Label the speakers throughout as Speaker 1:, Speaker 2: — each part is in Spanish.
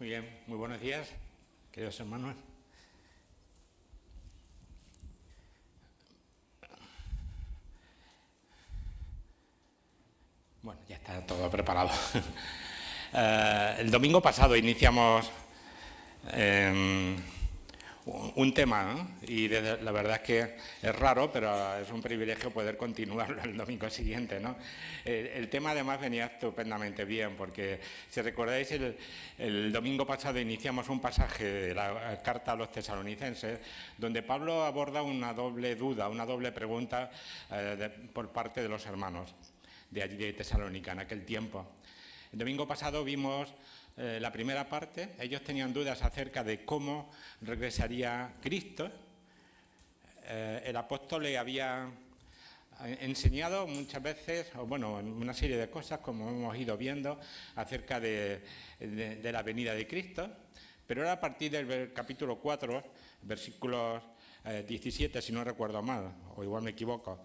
Speaker 1: Muy bien, muy buenos días, queridos hermanos. Bueno, ya está todo preparado. El domingo pasado iniciamos un tema, ¿no? Y la verdad es que es raro, pero es un privilegio poder continuarlo el domingo siguiente, ¿no? El tema además venía estupendamente bien, porque si recordáis el domingo pasado iniciamos un pasaje de la carta a los tesalonicenses, donde Pablo aborda una doble duda, una doble pregunta por parte de los hermanos de allí de Tesalónica en aquel tiempo. El domingo pasado vimos la primera parte. Ellos tenían dudas acerca de cómo regresaría Cristo. El apóstol le había enseñado muchas veces, o bueno, una serie de cosas, como hemos ido viendo, acerca de la venida de Cristo. Pero ahora a partir del capítulo 4, versículos 17, si no recuerdo mal, o igual me equivoco,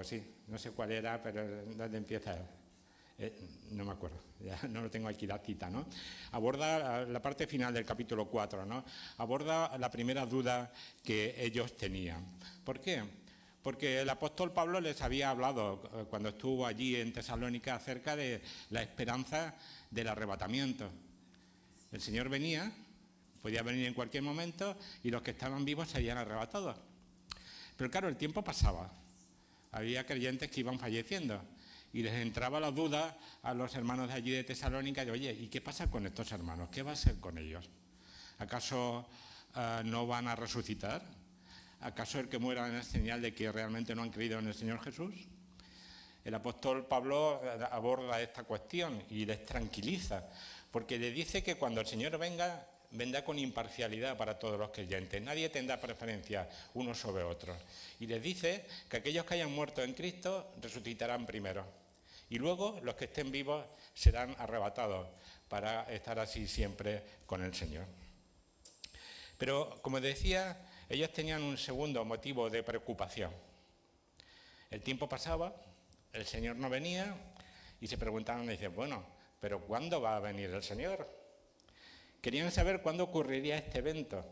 Speaker 1: sí, no sé cuál era, pero ¿dónde empieza? No me acuerdo, ya no lo tengo aquí la cita, ¿no? Aborda la parte final del capítulo 4, ¿no? Aborda la primera duda que ellos tenían. ¿Por qué? Porque el apóstol Pablo les había hablado cuando estuvo allí en Tesalónica acerca de la esperanza del arrebatamiento. El Señor venía, podía venir en cualquier momento y los que estaban vivos serían arrebatados. Pero claro, el tiempo pasaba, había creyentes que iban falleciendo. Y les entraba la duda a los hermanos de allí de Tesalónica de, oye, ¿y qué pasa con estos hermanos? ¿Qué va a ser con ellos? ¿Acaso no van a resucitar? ¿Acaso el que mueran es señal de que realmente no han creído en el Señor Jesús? El apóstol Pablo aborda esta cuestión y les tranquiliza, porque les dice que cuando el Señor venga, vendrá con imparcialidad para todos los creyentes. Nadie tendrá preferencia unos sobre otros. Y les dice que aquellos que hayan muerto en Cristo resucitarán primero. Y luego los que estén vivos serán arrebatados para estar así siempre con el Señor. Pero, como decía, ellos tenían un segundo motivo de preocupación. El tiempo pasaba, el Señor no venía y se preguntaban y decían, bueno, ¿pero cuándo va a venir el Señor? Querían saber cuándo ocurriría este evento,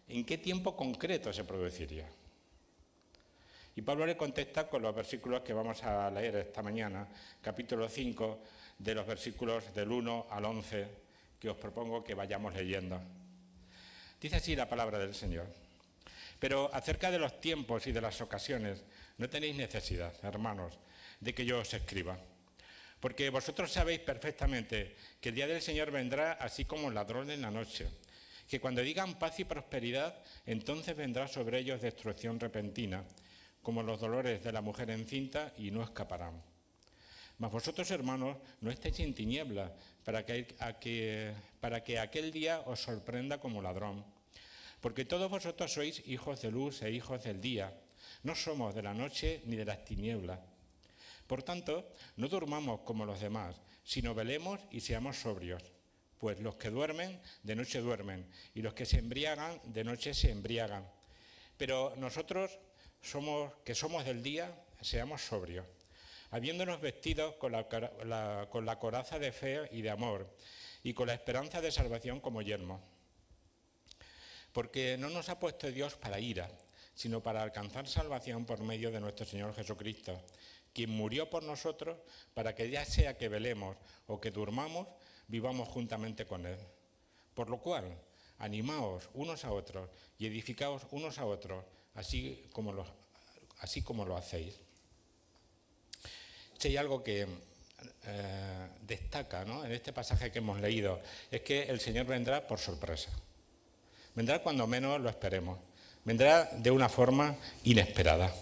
Speaker 1: en qué tiempo concreto se produciría. Y Pablo le contesta con los versículos que vamos a leer esta mañana, capítulo 5, de los versículos del 1 al 11, que os propongo que vayamos leyendo. Dice así la palabra del Señor. Pero acerca de los tiempos y de las ocasiones, no tenéis necesidad, hermanos, de que yo os escriba. Porque vosotros sabéis perfectamente que el día del Señor vendrá así como un ladrón en la noche, que cuando digan paz y prosperidad, entonces vendrá sobre ellos destrucción repentina, como los dolores de la mujer encinta, y no escaparán. Mas vosotros, hermanos, no estéis en tinieblas, para que aquel día os sorprenda como ladrón. Porque todos vosotros sois hijos de luz e hijos del día, no somos de la noche ni de las tinieblas. Por tanto, no durmamos como los demás, sino velemos y seamos sobrios. Pues los que duermen, de noche duermen, y los que se embriagan, de noche se embriagan. Pero nosotros, que somos del día, seamos sobrios, habiéndonos vestidos con la coraza de fe y de amor, y con la esperanza de salvación como yelmo. Porque no nos ha puesto Dios para ira, sino para alcanzar salvación por medio de nuestro Señor Jesucristo, quien murió por nosotros para que ya sea que velemos o que durmamos, vivamos juntamente con Él. Por lo cual, animaos unos a otros y edificaos unos a otros, así como lo hacéis. Si hay algo que destaca, ¿no?, en este pasaje que hemos leído, es que el Señor vendrá por sorpresa. Vendrá cuando menos lo esperemos. Vendrá de una forma inesperada.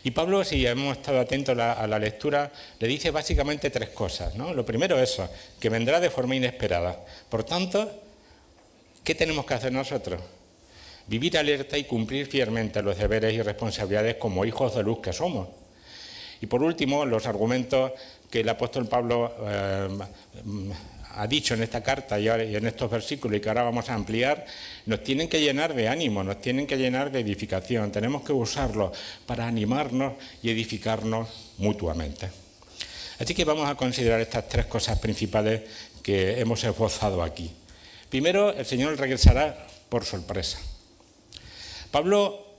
Speaker 1: Y Pablo, si hemos estado atentos a la lectura, le dice básicamente tres cosas, ¿no? Lo primero es eso, que vendrá de forma inesperada. Por tanto, ¿qué tenemos que hacer nosotros? Vivir alerta y cumplir fielmente los deberes y responsabilidades como hijos de luz que somos. Y por último, los argumentos que el apóstol Pablo ha dicho en esta carta y en estos versículos y que ahora vamos a ampliar, nos tienen que llenar de ánimo, nos tienen que llenar de edificación. Tenemos que usarlos para animarnos y edificarnos mutuamente. Así que vamos a considerar estas tres cosas principales que hemos esbozado aquí. Primero, el Señor regresará por sorpresa. Pablo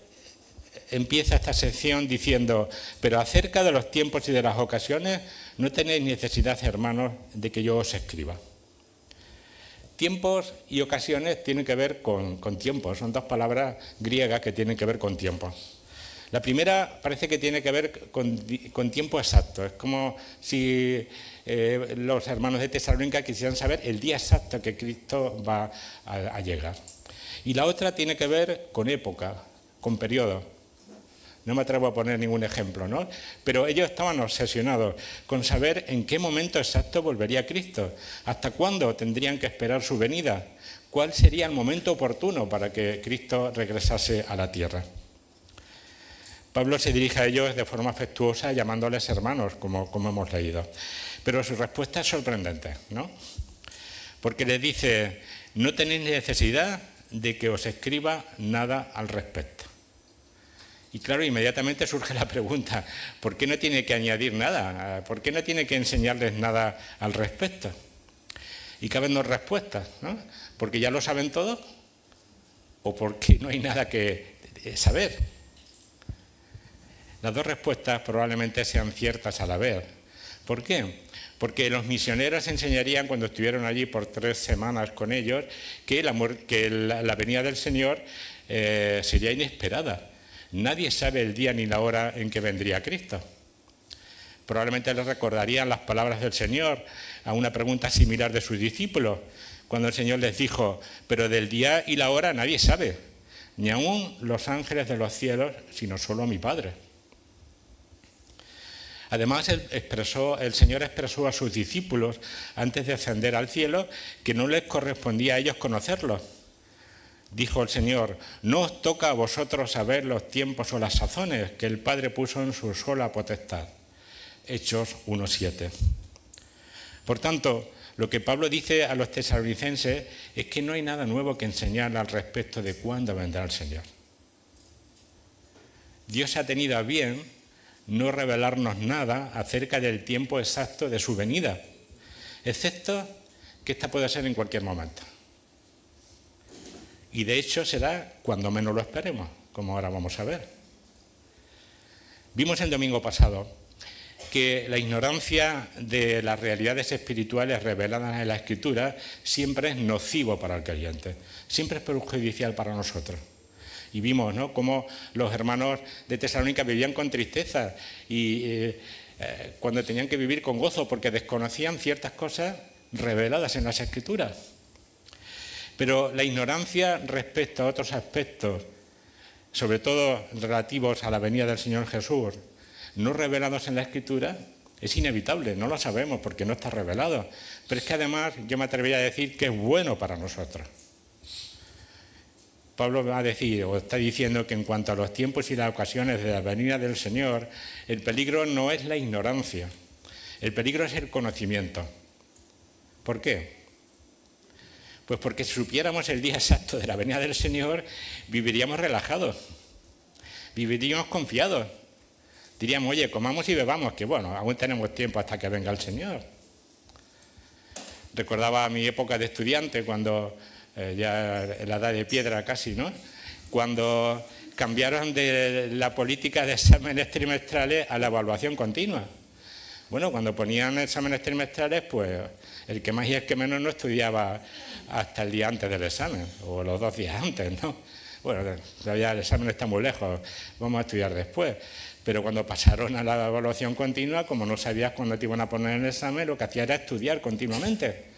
Speaker 1: empieza esta sección diciendo: pero acerca de los tiempos y de las ocasiones no tenéis necesidad, hermanos, de que yo os escriba. Tiempos y ocasiones tienen que ver con tiempos, son dos palabras griegas que tienen que ver con tiempos. La primera parece que tiene que ver con tiempo exacto, es como si los hermanos de Tesalónica quisieran saber el día exacto que Cristo va a llegar. Y la otra tiene que ver con época, con periodo. No me atrevo a poner ningún ejemplo, ¿no? Pero ellos estaban obsesionados con saber en qué momento exacto volvería Cristo, hasta cuándo tendrían que esperar su venida, cuál sería el momento oportuno para que Cristo regresase a la tierra. Pablo se dirige a ellos de forma afectuosa, llamándoles hermanos, como hemos leído. Pero su respuesta es sorprendente, ¿no? Porque les dice: no tenéis necesidad de que os escriba nada al respecto. Y claro, inmediatamente surge la pregunta: ¿por qué no tiene que añadir nada? ¿Por qué no tiene que enseñarles nada al respecto? Y caben dos respuestas, ¿no? ¿Porque ya lo saben todo? ¿O porque no hay nada que saber? Las dos respuestas probablemente sean ciertas a la vez. ¿Por qué? Porque los misioneros enseñarían, cuando estuvieron allí por 3 semanas con ellos, que la venida del Señor sería inesperada. Nadie sabe el día ni la hora en que vendría Cristo. Probablemente les recordarían las palabras del Señor a una pregunta similar de sus discípulos, cuando el Señor les dijo: pero del día y la hora nadie sabe, ni aun los ángeles de los cielos, sino solo mi Padre. Además, el Señor expresó a sus discípulos, antes de ascender al cielo, que no les correspondía a ellos conocerlos. Dijo el Señor: no os toca a vosotros saber los tiempos o las sazones que el Padre puso en su sola potestad. Hechos 1:7. Por tanto, lo que Pablo dice a los tesalonicenses es que no hay nada nuevo que enseñar al respecto de cuándo vendrá el Señor. Dios ha tenido a bien no revelarnos nada acerca del tiempo exacto de su venida, excepto que esta puede ser en cualquier momento. Y de hecho será cuando menos lo esperemos, como ahora vamos a ver. Vimos el domingo pasado que la ignorancia de las realidades espirituales reveladas en la Escritura siempre es nocivo para el creyente, siempre es perjudicial para nosotros. Y vimos, ¿no?, cómo los hermanos de Tesalónica vivían con tristeza y cuando tenían que vivir con gozo porque desconocían ciertas cosas reveladas en las Escrituras. Pero la ignorancia respecto a otros aspectos, sobre todo relativos a la venida del Señor Jesús, no revelados en la Escritura, es inevitable, no lo sabemos porque no está revelado. Pero es que además yo me atrevería a decir que es bueno para nosotros. Pablo va a decir, o está diciendo, que en cuanto a los tiempos y las ocasiones de la venida del Señor, el peligro no es la ignorancia, el peligro es el conocimiento. ¿Por qué? Pues porque si supiéramos el día exacto de la venida del Señor, viviríamos relajados, viviríamos confiados. Diríamos: oye, comamos y bebamos, que bueno, aún tenemos tiempo hasta que venga el Señor. Recordaba mi época de estudiante, cuando ya en la edad de piedra casi, ¿no?, cuando cambiaron de la política de exámenes trimestrales a la evaluación continua. Bueno, cuando ponían exámenes trimestrales, pues el que más y el que menos no estudiaba hasta el día antes del examen, o los 2 días antes, ¿no? Bueno, todavía el examen está muy lejos, vamos a estudiar después. Pero cuando pasaron a la evaluación continua, como no sabías cuándo te iban a poner en el examen, lo que hacía era estudiar continuamente.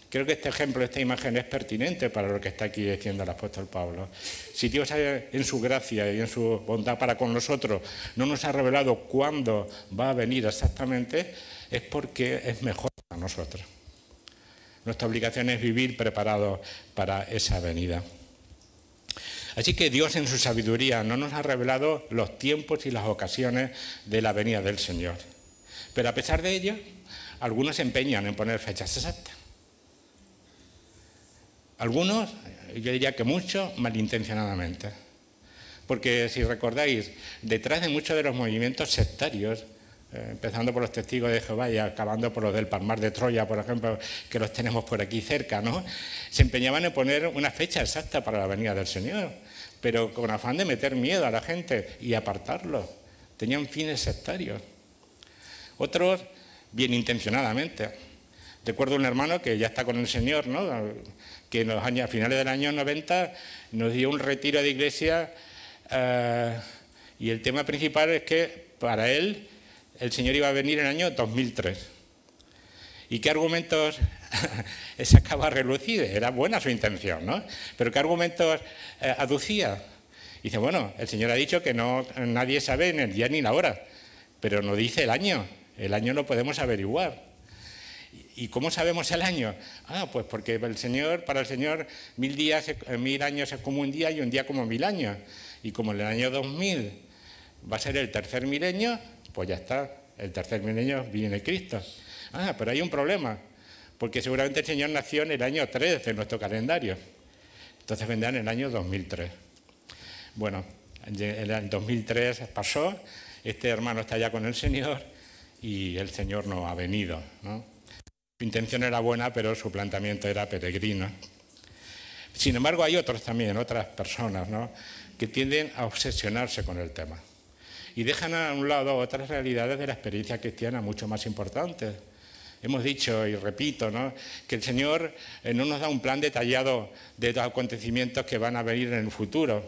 Speaker 1: Creo que este ejemplo, esta imagen es pertinente para lo que está aquí diciendo el apóstol Pablo. Si Dios en su gracia y en su bondad para con nosotros no nos ha revelado cuándo va a venir exactamente, es porque es mejor para nosotros. Nuestra obligación es vivir preparados para esa venida. Así que Dios en su sabiduría no nos ha revelado los tiempos y las ocasiones de la venida del Señor. Pero a pesar de ello, algunos se empeñan en poner fechas exactas. Algunos, yo diría que muchos, malintencionadamente. Porque si recordáis, detrás de muchos de los movimientos sectarios empezando por los testigos de Jehová y acabando por los del Palmar de Troya, por ejemplo, que los tenemos por aquí cerca, ¿no? Se empeñaban en poner una fecha exacta para la venida del Señor, pero con afán de meter miedo a la gente y apartarlos. Tenían fines sectarios. Otros, bien intencionadamente. Recuerdo un hermano que ya está con el Señor, ¿no? Que en los años, a finales del año 90 nos dio un retiro de iglesia y el tema principal es que para él el Señor iba a venir en el año 2003. ¿Y qué argumentos sacaba a relucir? Era buena su intención, ¿no? Pero ¿qué argumentos aducía? Dice, bueno, el Señor ha dicho que no, nadie sabe ni el día ni la hora, pero no dice el año lo podemos averiguar. ¿Y cómo sabemos el año? Pues porque para el Señor 1000 años es como un día y un día como 1000 años. Y como en el año 2000 va a ser el tercer milenio, pues ya está, el tercer milenio viene Cristo. Pero hay un problema, porque seguramente el Señor nació en el año 3 de nuestro calendario. Entonces vendrá en el año 2003. Bueno, el 2003 pasó, este hermano está ya con el Señor y el Señor no ha venido, ¿no? Su intención era buena, pero su planteamiento era peregrino. Sin embargo, hay otros también, otras personas, ¿no?, que tienden a obsesionarse con el tema y dejan a un lado otras realidades de la experiencia cristiana mucho más importantes. Hemos dicho, y repito, ¿no?, que el Señor no nos da un plan detallado de los acontecimientos que van a venir en el futuro.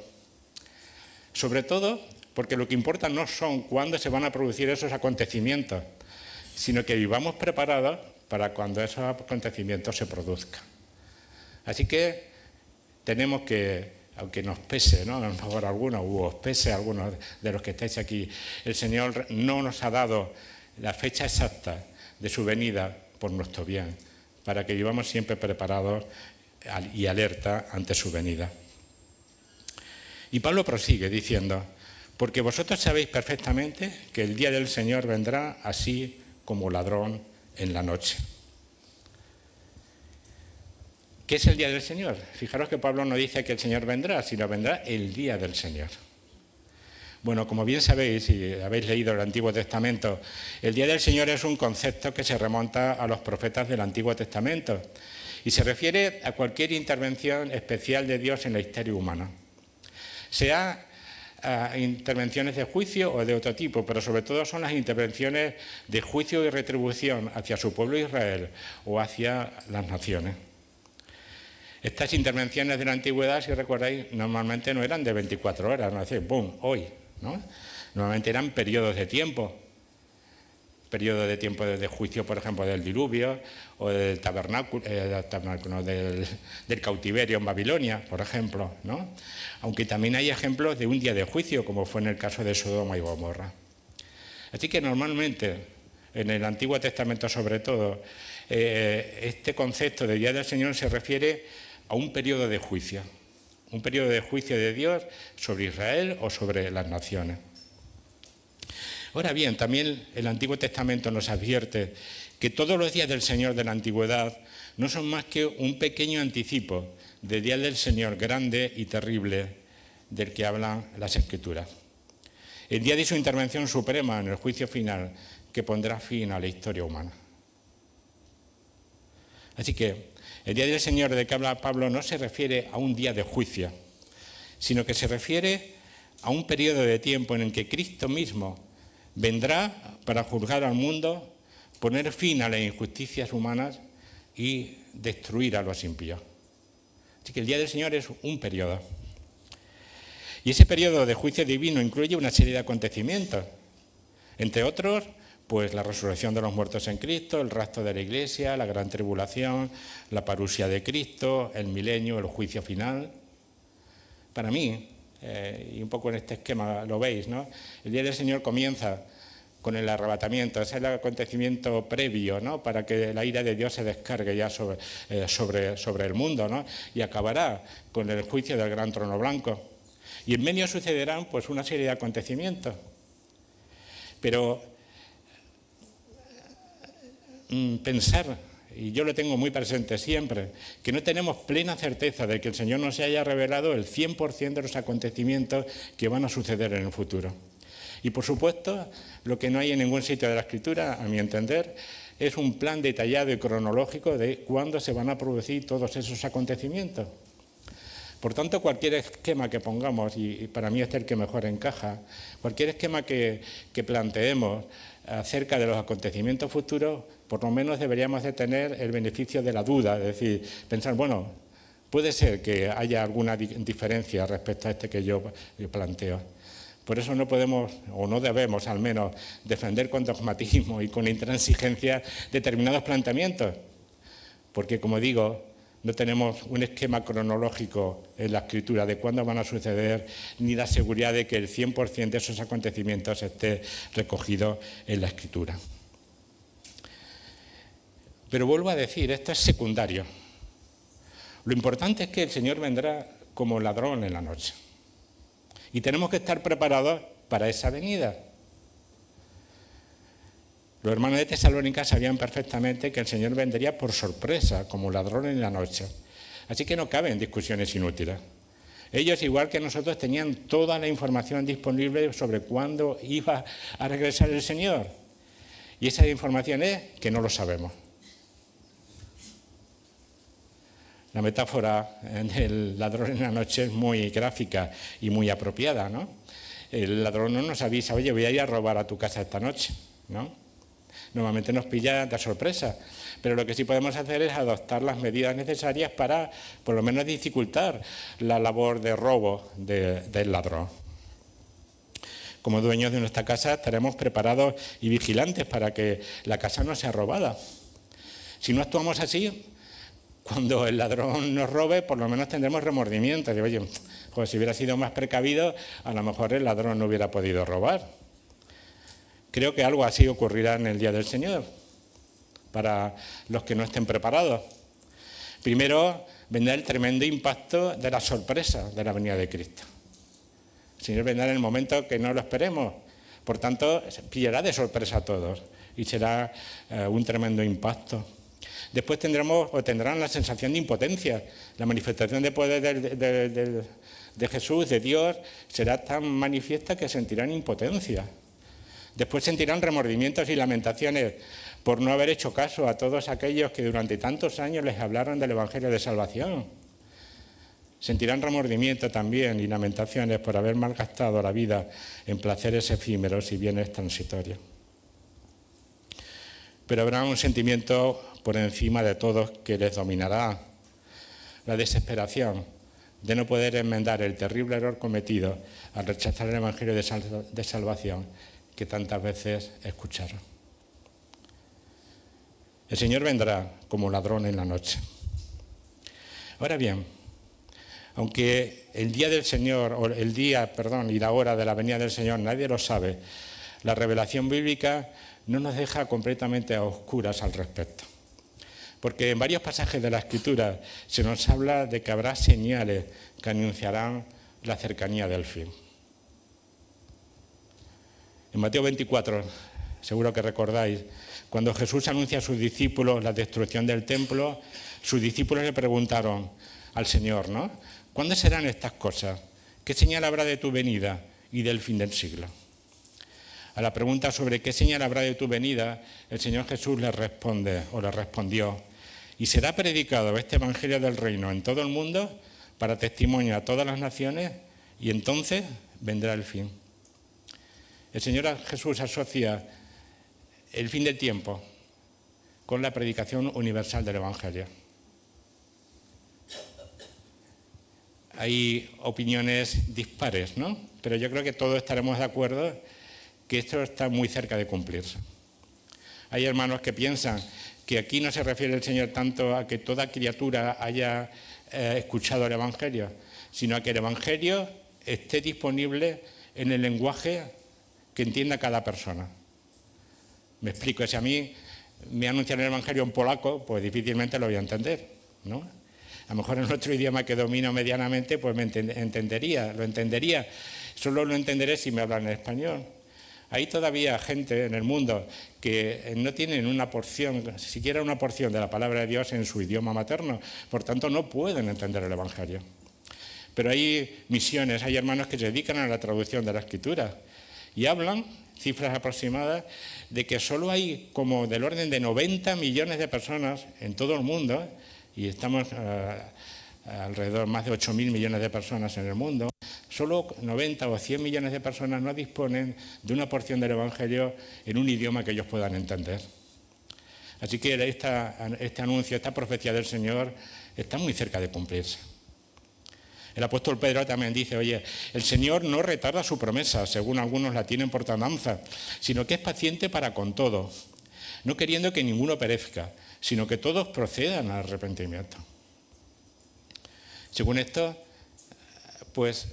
Speaker 1: Sobre todo porque lo que importa no son cuándo se van a producir esos acontecimientos, sino que vivamos preparados para cuando esos acontecimientos se produzcan. Así que tenemos que, aunque nos pese, ¿no?, a lo mejor a algunos, o os pese a algunos de los que estáis aquí, el Señor no nos ha dado la fecha exacta de su venida por nuestro bien, para que vivamos siempre preparados y alerta ante su venida. Y Pablo prosigue diciendo, porque vosotros sabéis perfectamente que el día del Señor vendrá así como ladrón en la noche. ¿Qué es el día del Señor? Fijaros que Pablo no dice que el Señor vendrá, sino vendrá el día del Señor. Bueno, como bien sabéis, y habéis leído el Antiguo Testamento, el día del Señor es un concepto que se remonta a los profetas del Antiguo Testamento y se refiere a cualquier intervención especial de Dios en la historia humana. Sea intervenciones de juicio o de otro tipo, pero sobre todo son las intervenciones de juicio y retribución hacia su pueblo Israel o hacia las naciones. Estas intervenciones de la antigüedad, si recordáis, normalmente no eran de 24 horas, no decir, ¡bum!, hoy, ¿no? Normalmente eran periodos de tiempo de juicio, por ejemplo, del diluvio o del del cautiverio en Babilonia, por ejemplo, ¿no? Aunque también hay ejemplos de un día de juicio, como fue en el caso de Sodoma y Gomorra. Así que normalmente, en el Antiguo Testamento sobre todo, este concepto de día del Señor se refiere a un periodo de juicio de Dios sobre Israel o sobre las naciones. Ahora bien, también el Antiguo Testamento nos advierte que todos los días del Señor de la antigüedad no son más que un pequeño anticipo del día del Señor grande y terrible del que hablan las Escrituras. El día de su intervención suprema en el juicio final que pondrá fin a la historia humana. Así que el día del Señor de que habla Pablo no se refiere a un día de juicio, sino que se refiere a un periodo de tiempo en el que Cristo mismo vendrá para juzgar al mundo, poner fin a las injusticias humanas y destruir a los impíos. Así que el día del Señor es un periodo. Y ese periodo de juicio divino incluye una serie de acontecimientos, entre otros, pues la resurrección de los muertos en Cristo, el rapto de la Iglesia, la gran tribulación, la parusia de Cristo, el milenio, el juicio final. Para mí, y un poco en este esquema lo veis, ¿no?, el día del Señor comienza con el arrebatamiento, ese es el acontecimiento previo, ¿no?, para que la ira de Dios se descargue ya sobre el mundo, ¿no?, y acabará con el juicio del gran trono blanco. Y en medio sucederán pues una serie de acontecimientos. Pero pensar, y yo lo tengo muy presente siempre, que no tenemos plena certeza de que el Señor nos haya revelado el 100% de los acontecimientos que van a suceder en el futuro. Y, por supuesto, lo que no hay en ningún sitio de la Escritura, a mi entender, es un plan detallado y cronológico de cuándo se van a producir todos esos acontecimientos. Por tanto, cualquier esquema que pongamos, y para mí este es el que mejor encaja, cualquier esquema que planteemos acerca de los acontecimientos futuros, por lo menos deberíamos de tener el beneficio de la duda, es decir, pensar, bueno, puede ser que haya alguna diferencia respecto a este que yo planteo. Por eso no podemos, o no debemos al menos, defender con dogmatismo y con intransigencia determinados planteamientos, porque, como digo, no tenemos un esquema cronológico en la Escritura de cuándo van a suceder, ni la seguridad de que el 100% de esos acontecimientos esté recogido en la Escritura. Pero vuelvo a decir, esto es secundario. Lo importante es que el Señor vendrá como ladrón en la noche. Y tenemos que estar preparados para esa venida. Los hermanos de Tesalónica sabían perfectamente que el Señor vendría por sorpresa, como ladrón en la noche. Así que no caben discusiones inútiles. Ellos, igual que nosotros, tenían toda la información disponible sobre cuándo iba a regresar el Señor. Y esa información es que no lo sabemos. La metáfora del ladrón en la noche es muy gráfica y muy apropiada, ¿no? El ladrón no nos avisa, oye, voy a ir a robar a tu casa esta noche, ¿no? Normalmente nos pilla de sorpresa, pero lo que sí podemos hacer es adoptar las medidas necesarias para, por lo menos, dificultar la labor de robo del ladrón. Como dueños de nuestra casa estaremos preparados y vigilantes para que la casa no sea robada. Si no actuamos así, cuando el ladrón nos robe, por lo menos tendremos remordimiento. De, oye, joder, si hubiera sido más precavido, a lo mejor el ladrón no hubiera podido robar. Creo que algo así ocurrirá en el Día del Señor, para los que no estén preparados. Primero, vendrá el tremendo impacto de la sorpresa de la venida de Cristo. El Señor vendrá en el momento que no lo esperemos. Por tanto, pillará de sorpresa a todos y será un tremendo impacto. Después tendrán la sensación de impotencia. La manifestación de poder de Jesús, de Dios, será tan manifiesta que sentirán impotencia. Después sentirán remordimientos y lamentaciones por no haber hecho caso a todos aquellos que durante tantos años les hablaron del Evangelio de Salvación. Sentirán remordimiento también y lamentaciones por haber malgastado la vida en placeres efímeros y bienes transitorios. Pero habrá un sentimiento por encima de todos que les dominará: la desesperación de no poder enmendar el terrible error cometido al rechazar el Evangelio de Salvación que tantas veces escucharon. El Señor vendrá como ladrón en la noche. Ahora bien, aunque el día del Señor, o y la hora de la venida del Señor nadie lo sabe, la revelación bíblica no nos deja completamente a oscuras al respecto. Porque en varios pasajes de la Escritura se nos habla de que habrá señales que anunciarán la cercanía del fin. En Mateo 24, seguro que recordáis, cuando Jesús anuncia a sus discípulos la destrucción del templo, sus discípulos le preguntaron al Señor, ¿no? ¿Cuándo serán estas cosas? ¿Qué señal habrá de tu venida y del fin del siglo? A la pregunta sobre qué señal habrá de tu venida, el Señor Jesús le respondió: y será predicado este Evangelio del Reino en todo el mundo para testimonio a todas las naciones, y entonces vendrá el fin. El Señor Jesús asocia el fin del tiempo con la predicación universal del Evangelio. Hay opiniones dispares, ¿no? Pero yo creo que todos estaremos de acuerdo que esto está muy cerca de cumplirse. Hay hermanos que piensan que aquí no se refiere el Señor tanto a que toda criatura haya escuchado el Evangelio, sino a que el Evangelio esté disponible en el lenguaje que entienda cada persona. Me explico, si a mí me anuncian el Evangelio en polaco, pues difícilmente lo voy a entender, ¿no? A lo mejor en otro idioma que domino medianamente, pues lo entendería. Solo lo entenderé si me hablan en español. Hay todavía gente en el mundo que no tienen una porción, siquiera una porción de la palabra de Dios en su idioma materno, por tanto no pueden entender el Evangelio. Pero hay misiones, hay hermanos que se dedican a la traducción de la Escritura, Y hablan, cifras aproximadas, de que solo hay como del orden de 90 millones de personas en todo el mundo, y estamos alrededor más de 8.000 millones de personas en el mundo, solo 90 o 100 millones de personas no disponen de una porción del Evangelio en un idioma que ellos puedan entender. Así que este anuncio, esta profecía del Señor está muy cerca de cumplirse. El apóstol Pedro también dice, oye, el Señor no retarda su promesa, según algunos la tienen por tardanza, sino que es paciente para con todo, no queriendo que ninguno perezca, sino que todos procedan al arrepentimiento. Según esto, pues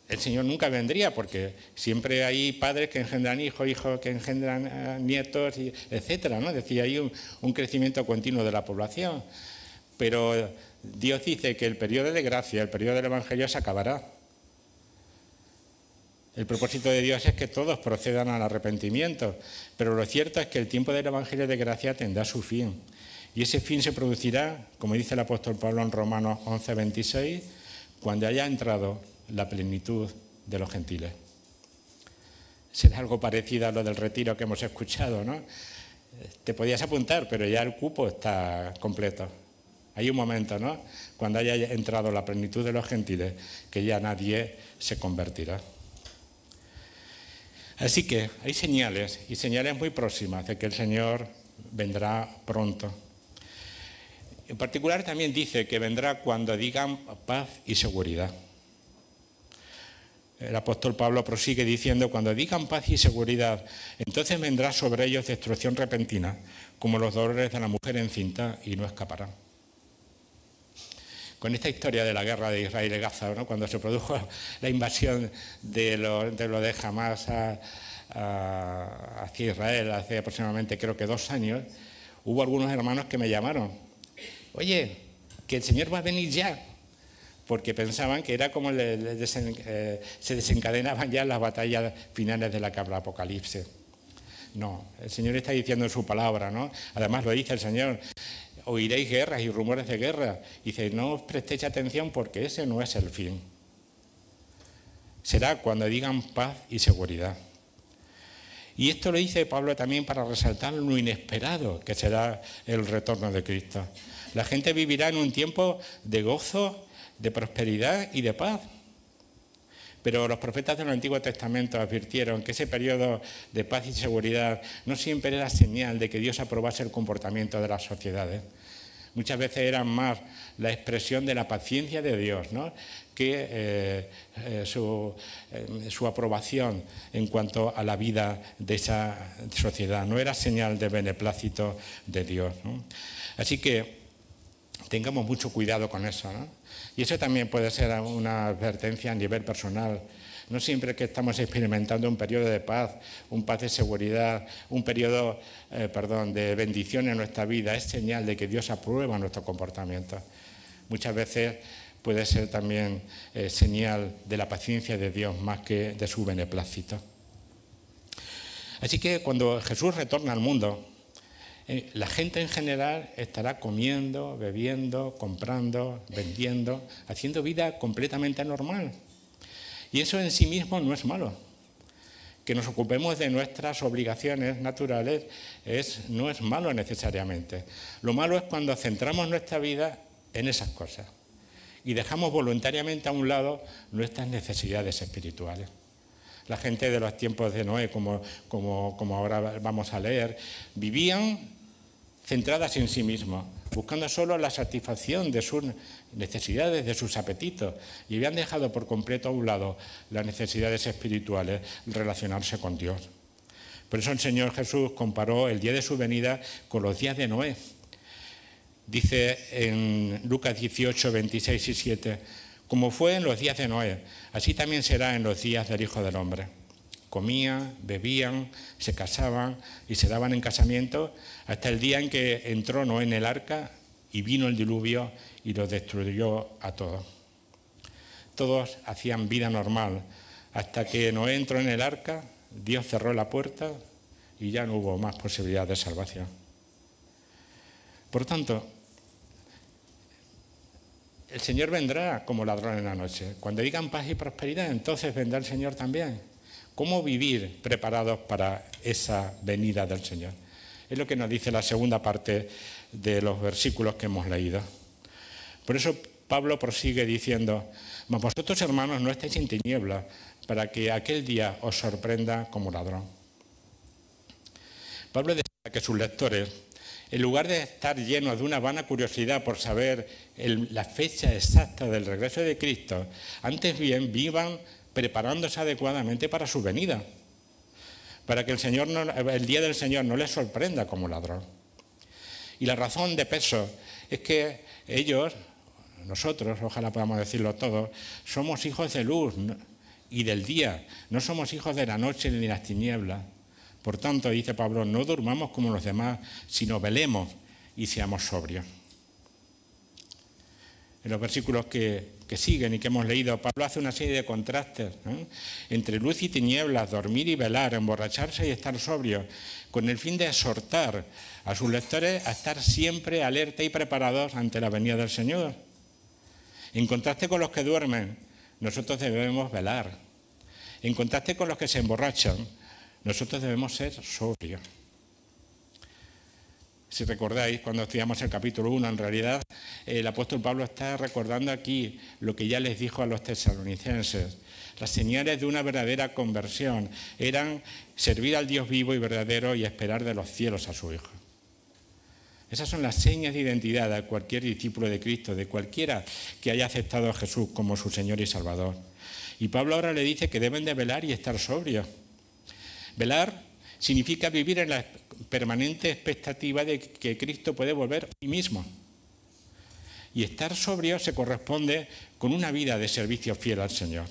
Speaker 1: el Señor nunca vendría, porque siempre hay padres que engendran hijos, hijos que engendran nietos, etcétera, ¿no? Es decir, hay un crecimiento continuo de la población. Pero Dios dice que el periodo de gracia, el periodo del Evangelio se acabará. El propósito de Dios es que todos procedan al arrepentimiento, pero lo cierto es que el tiempo del Evangelio de gracia tendrá su fin. Y ese fin se producirá, como dice el apóstol Pablo en Romanos 11:26, cuando haya entrado la plenitud de los gentiles. Será algo parecido a lo del retiro que hemos escuchado, ¿no? Te podías apuntar, pero ya el cupo está completo. Hay un momento, ¿no?, cuando haya entrado la plenitud de los gentiles, que ya nadie se convertirá. Así que hay señales, y señales muy próximas, de que el Señor vendrá pronto. En particular también dice que vendrá cuando digan paz y seguridad. El apóstol Pablo prosigue diciendo, cuando digan paz y seguridad, entonces vendrá sobre ellos destrucción repentina, como los dolores de la mujer encinta, y no escaparán. Con esta historia de la guerra de Israel y Gaza, ¿no?, cuando se produjo la invasión de lo de Hamás hacia Israel hace aproximadamente, creo que 2 años, hubo algunos hermanos que me llamaron, oye, que el Señor va a venir ya, porque pensaban que era como se desencadenaban ya las batallas finales de la que habla Apocalipsis. No, el Señor está diciendo en su palabra, ¿no? Además lo dice el Señor, oiréis guerras y rumores de guerra. Y dice, no os prestéis atención porque ese no es el fin. Será cuando digan paz y seguridad. Y esto lo dice Pablo también para resaltar lo inesperado que será el retorno de Cristo. La gente vivirá en un tiempo de gozo, de prosperidad y de paz. Pero los profetas del Antiguo Testamento advirtieron que ese periodo de paz y seguridad no siempre era señal de que Dios aprobase el comportamiento de las sociedades. Muchas veces era más la expresión de la paciencia de Dios, ¿no?, que su aprobación en cuanto a la vida de esa sociedad. No era señal de beneplácito de Dios, ¿no? Así que tengamos mucho cuidado con eso, ¿no? Y eso también puede ser una advertencia a nivel personal. No siempre que estamos experimentando un periodo de paz, un paz de seguridad, un periodo de bendición en nuestra vida, es señal de que Dios aprueba nuestro comportamiento. Muchas veces puede ser también señal de la paciencia de Dios más que de su beneplácito. Así que cuando Jesús retorna al mundo, la gente en general estará comiendo, bebiendo, comprando, vendiendo, haciendo vida completamente normal. Y eso en sí mismo no es malo. Que nos ocupemos de nuestras obligaciones naturales no es malo necesariamente. Lo malo es cuando centramos nuestra vida en esas cosas y dejamos voluntariamente a un lado nuestras necesidades espirituales. La gente de los tiempos de Noé, como ahora vamos a leer, vivían centradas en sí mismos, buscando solo la satisfacción de sus necesidades, de sus apetitos, y habían dejado por completo a un lado las necesidades espirituales, relacionarse con Dios. Por eso el Señor Jesús comparó el día de su venida con los días de Noé. Dice en Lucas 18, 26 y 7, como fue en los días de Noé, así también será en los días del Hijo del Hombre. Comían, bebían, se casaban y se daban en casamiento hasta el día en que entró Noé en el arca y vino el diluvio y los destruyó a todos. Todos hacían vida normal hasta que Noé entró en el arca, Dios cerró la puerta y ya no hubo más posibilidad de salvación. Por tanto, el Señor vendrá como ladrón en la noche. Cuando digan paz y prosperidad, entonces vendrá el Señor también. ¿Cómo vivir preparados para esa venida del Señor? Es lo que nos dice la segunda parte de los versículos que hemos leído. Por eso Pablo prosigue diciendo: mas vosotros, hermanos, no estáis en tinieblas, para que aquel día os sorprenda como ladrón. Pablo decía que sus lectores, en lugar de estar llenos de una vana curiosidad por saber la fecha exacta del regreso de Cristo, antes bien vivan preparándose adecuadamente para su venida, para que el día del Señor no les sorprenda como ladrón. Y la razón de peso es que ellos, nosotros, ojalá podamos decirlo todos, somos hijos de luz y del día, no somos hijos de la noche ni de las tinieblas. Por tanto, dice Pablo, no durmamos como los demás, sino velemos y seamos sobrios. En los versículos que siguen y que hemos leído, Pablo hace una serie de contrastes entre luz y tinieblas, dormir y velar, emborracharse y estar sobrios, con el fin de exhortar a sus lectores a estar siempre alerta y preparados ante la venida del Señor. En contraste con los que duermen, nosotros debemos velar. En contraste con los que se emborrachan, nosotros debemos ser sobrios. Si recordáis, cuando estudiamos el capítulo 1, en realidad el apóstol Pablo está recordando aquí lo que ya les dijo a los tesalonicenses. Las señales de una verdadera conversión eran servir al Dios vivo y verdadero y esperar de los cielos a su Hijo. Esas son las señas de identidad de cualquier discípulo de Cristo, de cualquiera que haya aceptado a Jesús como su Señor y Salvador. Y Pablo ahora le dice que deben de velar y estar sobrios. Velar significa vivir en la permanente expectativa de que Cristo puede volver hoy mismo. Y estar sobrio se corresponde con una vida de servicio fiel al Señor.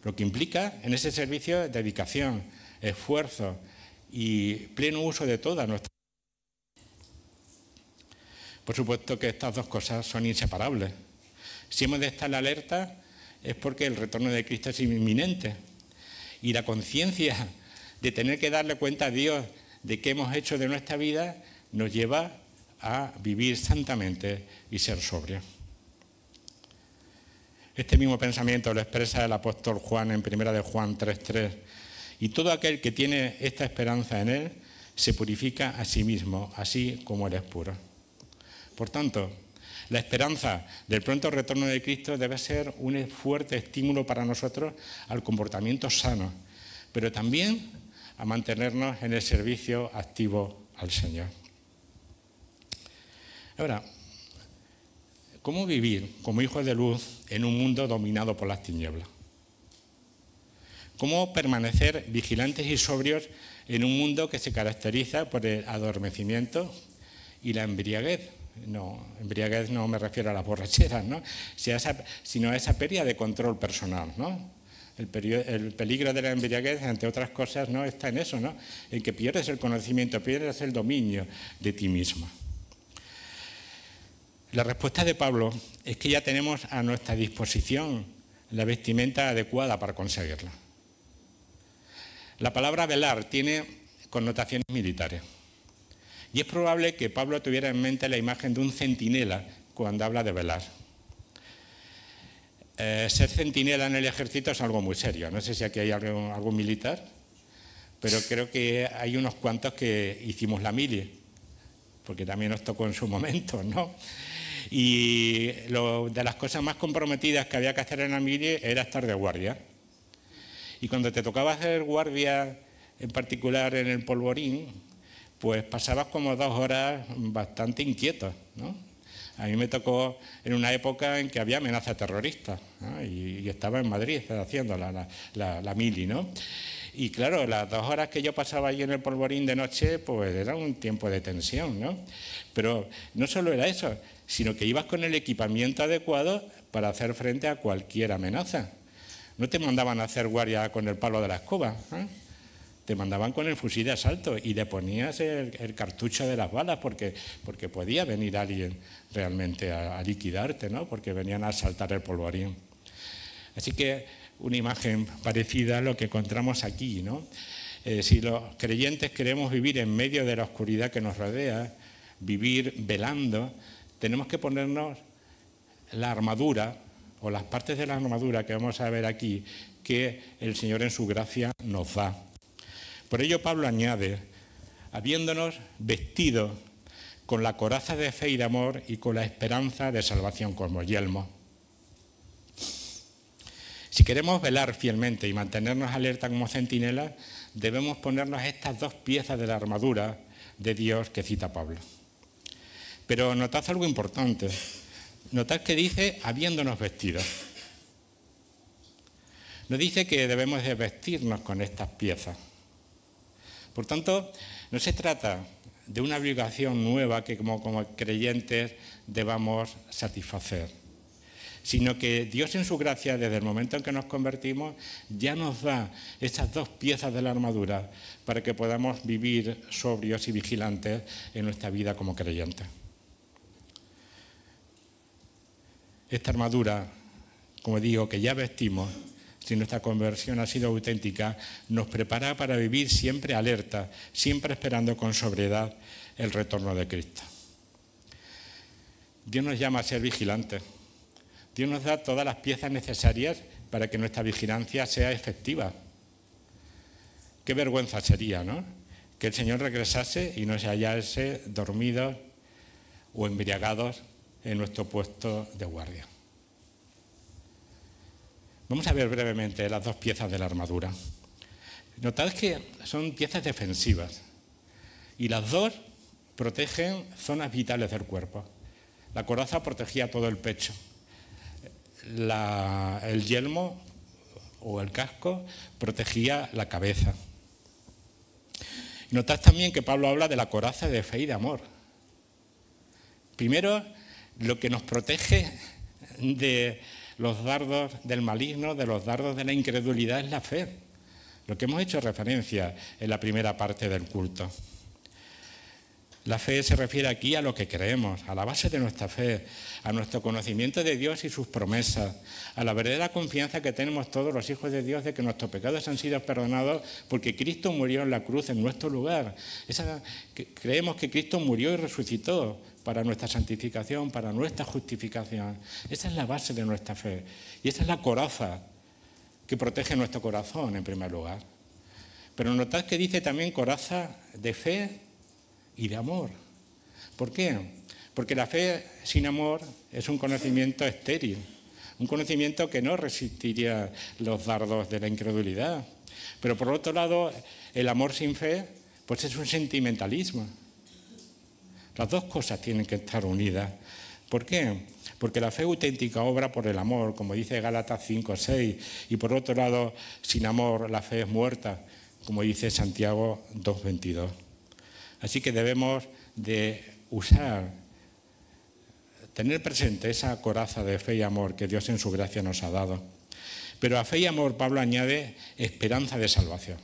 Speaker 1: Lo que implica en ese servicio dedicación, esfuerzo y pleno uso de toda nuestra vida. Por supuesto que estas dos cosas son inseparables. Si hemos de estar alerta es porque el retorno de Cristo es inminente. Y la conciencia de tener que darle cuenta a Dios de qué hemos hecho de nuestra vida nos lleva a vivir santamente y ser sobrios. Este mismo pensamiento lo expresa el apóstol Juan en 1 de Juan 3:3. Y todo aquel que tiene esta esperanza en él se purifica a sí mismo, así como él es puro. Por tanto, la esperanza del pronto retorno de Cristo debe ser un fuerte estímulo para nosotros al comportamiento sano, pero también a mantenernos en el servicio activo al Señor. Ahora, ¿cómo vivir como hijos de luz en un mundo dominado por las tinieblas? ¿Cómo permanecer vigilantes y sobrios en un mundo que se caracteriza por el adormecimiento y la embriaguez? No, embriaguez no me refiero a las borracheras, ¿no? Sino a esa pérdida de control personal, ¿no? El peligro de la embriaguez, entre otras cosas, no está en eso, ¿no? En que pierdes el conocimiento, pierdes el dominio de ti mismo. La respuesta de Pablo es que ya tenemos a nuestra disposición la vestimenta adecuada para conseguirla. La palabra velar tiene connotaciones militares. Y es probable que Pablo tuviera en mente la imagen de un centinela cuando habla de velar. Ser centinela en el ejército es algo muy serio. No sé si aquí hay algún militar, pero creo que hay unos cuantos que hicimos la mili, porque también nos tocó en su momento, ¿no? Y de las cosas más comprometidas que había que hacer en la mili era estar de guardia. Y cuando te tocaba hacer guardia, en particular en el polvorín, pues pasabas como 2 horas bastante inquietos, ¿no? A mí me tocó en una época en que había amenaza terrorista, ¿no? y estaba en Madrid haciendo la mili, ¿no? Y claro, las 2 horas que yo pasaba allí en el polvorín de noche, pues era un tiempo de tensión, ¿no? Pero no solo era eso, sino que ibas con el equipamiento adecuado para hacer frente a cualquier amenaza. No te mandaban a hacer guardia con el palo de la escoba, ¿eh? Te mandaban con el fusil de asalto y le ponías el cartucho de las balas porque podía venir alguien realmente a liquidarte, ¿no? Porque venían a asaltar el polvorín. Así que una imagen parecida a lo que encontramos aquí, ¿no? Si los creyentes queremos vivir en medio de la oscuridad que nos rodea, vivir velando, tenemos que ponernos la armadura o las partes de la armadura que vamos a ver aquí que el Señor en su gracia nos da. Por ello Pablo añade, habiéndonos vestido con la coraza de fe y de amor y con la esperanza de salvación como yelmo. Si queremos velar fielmente y mantenernos alerta como centinelas, debemos ponernos estas dos piezas de la armadura de Dios que cita Pablo. Pero notad algo importante. Notad que dice habiéndonos vestido. No dice que debemos de vestirnos con estas piezas. Por tanto, no se trata de una obligación nueva que como creyentes debamos satisfacer, sino que Dios en su gracia, desde el momento en que nos convertimos, ya nos da estas dos piezas de la armadura para que podamos vivir sobrios y vigilantes en nuestra vida como creyentes. Esta armadura, como digo, que ya vestimos, si nuestra conversión ha sido auténtica, nos prepara para vivir siempre alerta, siempre esperando con sobriedad el retorno de Cristo. Dios nos llama a ser vigilantes. Dios nos da todas las piezas necesarias para que nuestra vigilancia sea efectiva. Qué vergüenza sería, ¿no?, que el Señor regresase y nos hallase dormidos o embriagados en nuestro puesto de guardia. Vamos a ver brevemente las dos piezas de la armadura. Notad que son piezas defensivas y las dos protegen zonas vitales del cuerpo. La coraza protegía todo el pecho. El yelmo o el casco protegía la cabeza. Notad también que Pablo habla de la coraza de fe y de amor. Primero, lo que nos protege de los dardos del maligno, de los dardos de la incredulidad, es la fe. Lo que hemos hecho referencia en la primera parte del culto. La fe se refiere aquí a lo que creemos, a la base de nuestra fe, a nuestro conocimiento de Dios y sus promesas, a la verdadera confianza que tenemos todos los hijos de Dios de que nuestros pecados han sido perdonados porque Cristo murió en la cruz en nuestro lugar. Creemos que Cristo murió y resucitó para nuestra santificación, para nuestra justificación. Esa es la base de nuestra fe y esa es la coraza que protege nuestro corazón en primer lugar. Pero notad que dice también coraza de fe y de amor. ¿Por qué? Porque la fe sin amor es un conocimiento estéril, un conocimiento que no resistiría los dardos de la incredulidad. Pero por otro lado, el amor sin fe, pues es un sentimentalismo. Las dos cosas tienen que estar unidas. ¿Por qué? Porque la fe auténtica obra por el amor, como dice Gálatas 5:6, y por otro lado, sin amor la fe es muerta, como dice Santiago 2:22. Así que debemos de tener presente esa coraza de fe y amor que Dios en su gracia nos ha dado. Pero a fe y amor Pablo añade esperanza de salvación.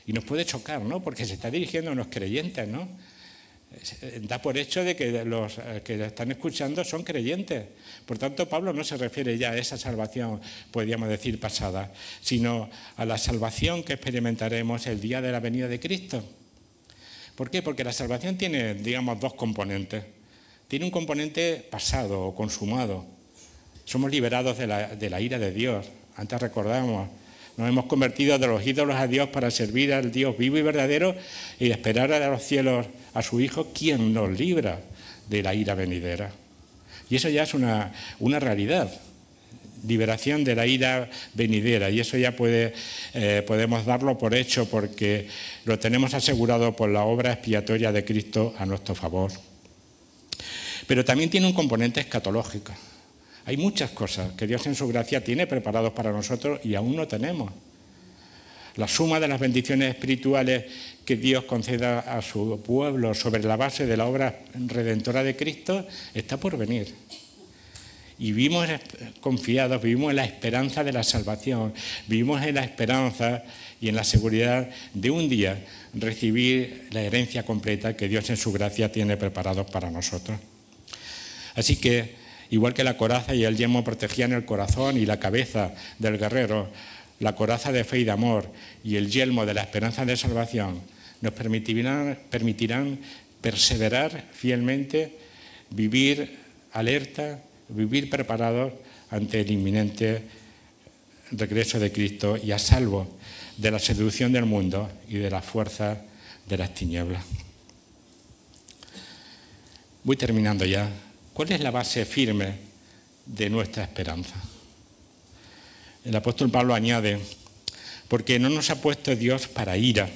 Speaker 1: Y nos puede chocar, ¿no?, porque se está dirigiendo a los creyentes, ¿no? Da por hecho de que los que están escuchando son creyentes. Por tanto, Pablo no se refiere ya a esa salvación, podríamos decir, pasada, sino a la salvación que experimentaremos el día de la venida de Cristo. ¿Por qué? Porque la salvación tiene, digamos, dos componentes. Tiene un componente pasado o consumado. Somos liberados de la ira de Dios. Antes recordamos, nos hemos convertido de los ídolos a Dios para servir al Dios vivo y verdadero y esperar a los cielos a su Hijo, quien nos libra de la ira venidera. Y eso ya es una realidad. Liberación de la ira venidera, y eso ya podemos darlo por hecho porque lo tenemos asegurado por la obra expiatoria de Cristo a nuestro favor. Pero también tiene un componente escatológico. Hay muchas cosas que Dios en su gracia tiene preparados para nosotros y aún no tenemos. La suma de las bendiciones espirituales que Dios conceda a su pueblo sobre la base de la obra redentora de Cristo está por venir. Y vivimos confiados, vivimos en la esperanza de la salvación, vivimos en la esperanza y en la seguridad de un día recibir la herencia completa que Dios en su gracia tiene preparado para nosotros. Así que, igual que la coraza y el yelmo protegían el corazón y la cabeza del guerrero, la coraza de fe y de amor y el yelmo de la esperanza de salvación nos permitirán perseverar fielmente, vivir alerta, vivir preparados ante el inminente regreso de Cristo y a salvo de la seducción del mundo y de las fuerzas de las tinieblas. Voy terminando ya. ¿Cuál es la base firme de nuestra esperanza? El apóstol Pablo añade: porque no nos ha puesto Dios para ira,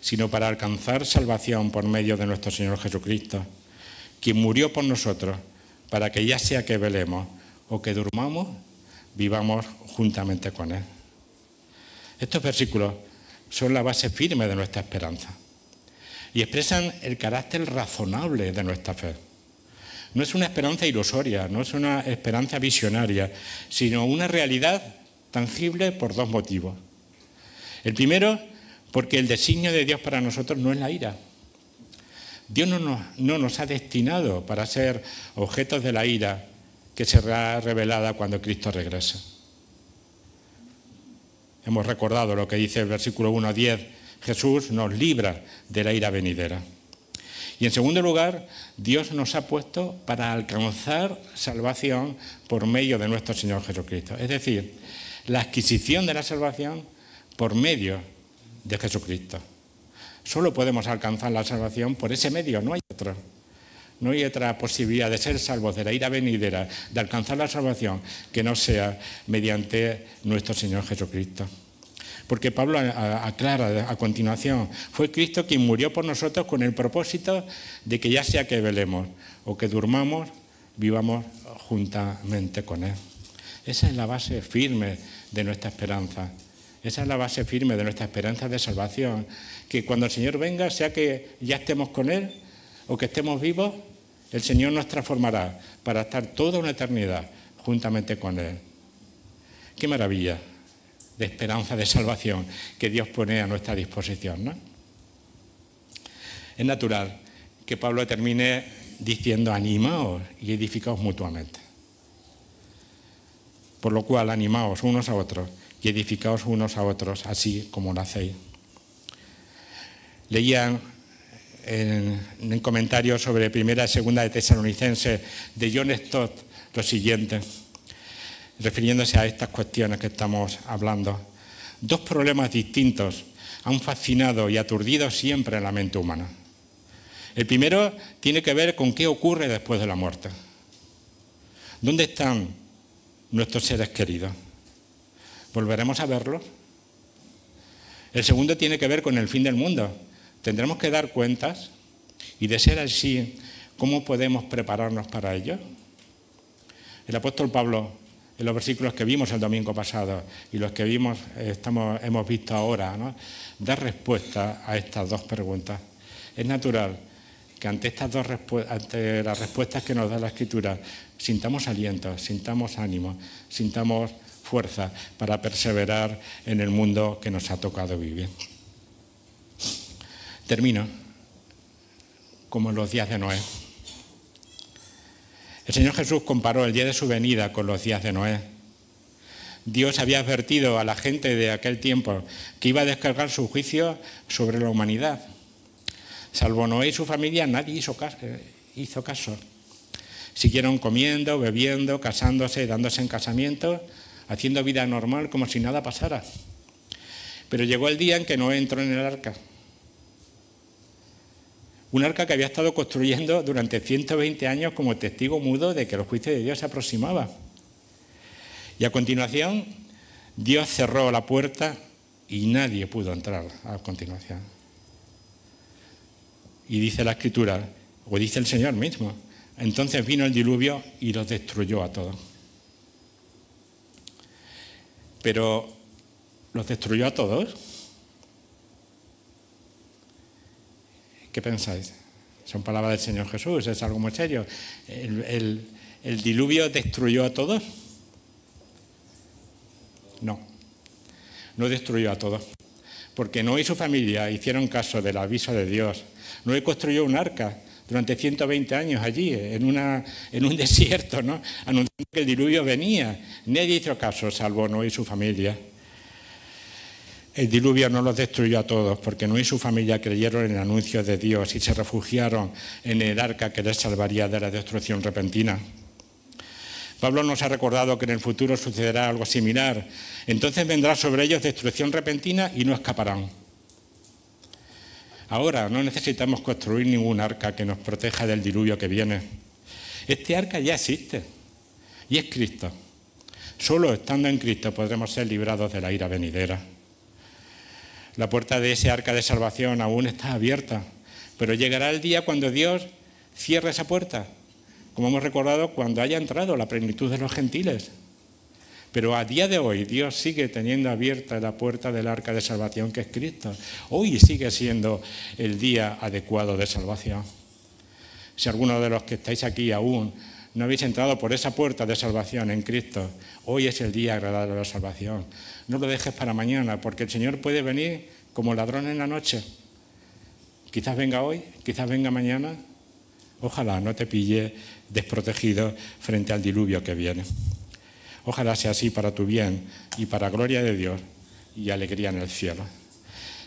Speaker 1: sino para alcanzar salvación por medio de nuestro Señor Jesucristo, quien murió por nosotros, para que ya sea que velemos o que durmamos, vivamos juntamente con Él. Estos versículos son la base firme de nuestra esperanza y expresan el carácter razonable de nuestra fe. No es una esperanza ilusoria, no es una esperanza visionaria, sino una realidad tangible por dos motivos. El primero, porque el designio de Dios para nosotros no es la ira. Dios no nos ha destinado para ser objetos de la ira que será revelada cuando Cristo regrese. Hemos recordado lo que dice el versículo 1-10, Jesús nos libra de la ira venidera. Y en segundo lugar, Dios nos ha puesto para alcanzar salvación por medio de nuestro Señor Jesucristo. Es decir, la adquisición de la salvación por medio de Jesucristo. Solo podemos alcanzar la salvación por ese medio, no hay otro. No hay otra posibilidad de ser salvos de la ira venidera, de alcanzar la salvación, que no sea mediante nuestro Señor Jesucristo. Porque Pablo aclara a continuación: fue Cristo quien murió por nosotros con el propósito de que ya sea que velemos o que durmamos, vivamos juntamente con Él. Esa es la base firme de nuestra esperanza. Esa es la base firme de nuestra esperanza de salvación. Que cuando el Señor venga, sea que ya estemos con Él o que estemos vivos, el Señor nos transformará para estar toda una eternidad juntamente con Él. ¡Qué maravilla de esperanza de salvación que Dios pone a nuestra disposición, ¿no? Es natural que Pablo termine diciendo: animaos y edificaos mutuamente. Por lo cual, animaos unos a otros y edificaos unos a otros, así como lo hacéis. Leían en comentarios sobre Primera y Segunda de Tesalonicenses de John Stott lo siguiente, refiriéndose a estas cuestiones que estamos hablando. Dos problemas distintos han fascinado y aturdido siempre en la mente humana. El primero tiene que ver con qué ocurre después de la muerte. ¿Dónde están nuestros seres queridos? ¿Volveremos a verlos? El segundo tiene que ver con el fin del mundo. ¿Tendremos que dar cuentas? Y de ser así, ¿cómo podemos prepararnos para ello? El apóstol Pablo, en los versículos que vimos el domingo pasado y los que hemos visto ahora, ¿no?, da respuesta a estas dos preguntas. Es natural que ante las respuestas que nos da la Escritura sintamos aliento, sintamos ánimo, sintamos fuerza para perseverar en el mundo que nos ha tocado vivir. Termino como en los días de Noé. El Señor Jesús comparó el día de su venida con los días de Noé. Dios había advertido a la gente de aquel tiempo que iba a descargar su juicio sobre la humanidad. Salvo Noé y su familia, nadie hizo caso. Siguieron comiendo, bebiendo, casándose, dándose en casamiento, haciendo vida normal como si nada pasara. Pero llegó el día en que Noé entró en el arca. Un arca que había estado construyendo durante 120 años como testigo mudo de que el juicio de Dios se aproximaba. Y a continuación, Dios cerró la puerta y nadie pudo entrar a continuación. Y dice la Escritura, o dice el Señor mismo, entonces vino el diluvio y los destruyó a todos. Pero, ¿los destruyó a todos? ¿Qué pensáis? Son palabras del Señor Jesús, es algo muy serio. ¿El diluvio destruyó a todos? No destruyó a todos. Porque Noé y su familia hicieron caso del aviso de Dios. Noé construyó un arca durante 120 años allí, en un desierto, ¿no?, anunciando que el diluvio venía. Nadie hizo caso, salvo Noé y su familia. El diluvio no los destruyó a todos, porque Noé y su familia creyeron en el anuncio de Dios y se refugiaron en el arca que les salvaría de la destrucción repentina. Pablo nos ha recordado que en el futuro sucederá algo similar. Entonces vendrá sobre ellos destrucción repentina y no escaparán. Ahora no necesitamos construir ningún arca que nos proteja del diluvio que viene. Este arca ya existe y es Cristo. Solo estando en Cristo podremos ser librados de la ira venidera. La puerta de ese arca de salvación aún está abierta, pero llegará el día cuando Dios cierre esa puerta, como hemos recordado, cuando haya entrado la plenitud de los gentiles. Pero a día de hoy Dios sigue teniendo abierta la puerta del arca de salvación que es Cristo. Hoy sigue siendo el día adecuado de salvación. Si alguno de los que estáis aquí aún no habéis entrado por esa puerta de salvación en Cristo, hoy es el día agradable de la salvación. No lo dejes para mañana, porque el Señor puede venir como ladrón en la noche. Quizás venga hoy, quizás venga mañana. Ojalá no te pille desprotegido frente al diluvio que viene. Ojalá sea así para tu bien y para gloria de Dios y alegría en el cielo.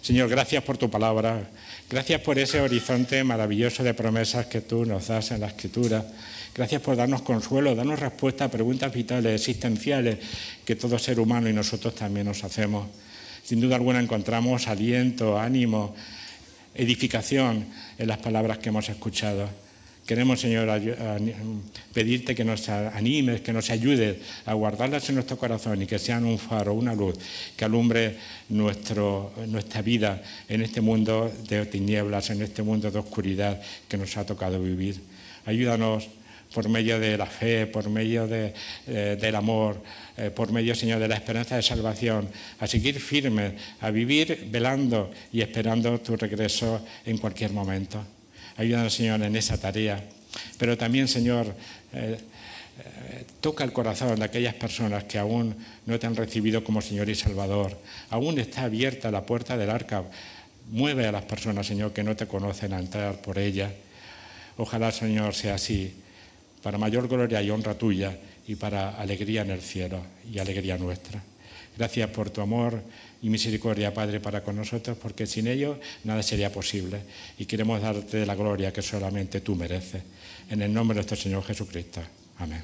Speaker 1: Señor, gracias por tu palabra. Gracias por ese horizonte maravilloso de promesas que tú nos das en la Escritura. Gracias por darnos consuelo, darnos respuesta a preguntas vitales, existenciales, que todo ser humano y nosotros también nos hacemos. Sin duda alguna encontramos aliento, ánimo, edificación en las palabras que hemos escuchado. Queremos, Señor, pedirte que nos animes, que nos ayudes a guardarlas en nuestro corazón y que sean un faro, una luz que alumbre nuestra vida en este mundo de tinieblas, en este mundo de oscuridad que nos ha tocado vivir. Ayúdanos por medio de la fe, por medio del amor, por medio, Señor, de la esperanza de salvación, a seguir firmes, a vivir velando y esperando tu regreso en cualquier momento. Ayúdanos, Señor, en esa tarea. Pero también, Señor, toca el corazón de aquellas personas que aún no te han recibido como Señor y Salvador. Aún está abierta la puerta del arca. Mueve a las personas, Señor, que no te conocen a entrar por ella. Ojalá, Señor, sea así, para mayor gloria y honra tuya y para alegría en el cielo y alegría nuestra. Gracias por tu amor y misericordia, Padre, para con nosotros, porque sin ello nada sería posible. Y queremos darte la gloria que solamente tú mereces. En el nombre de nuestro Señor Jesucristo. Amén.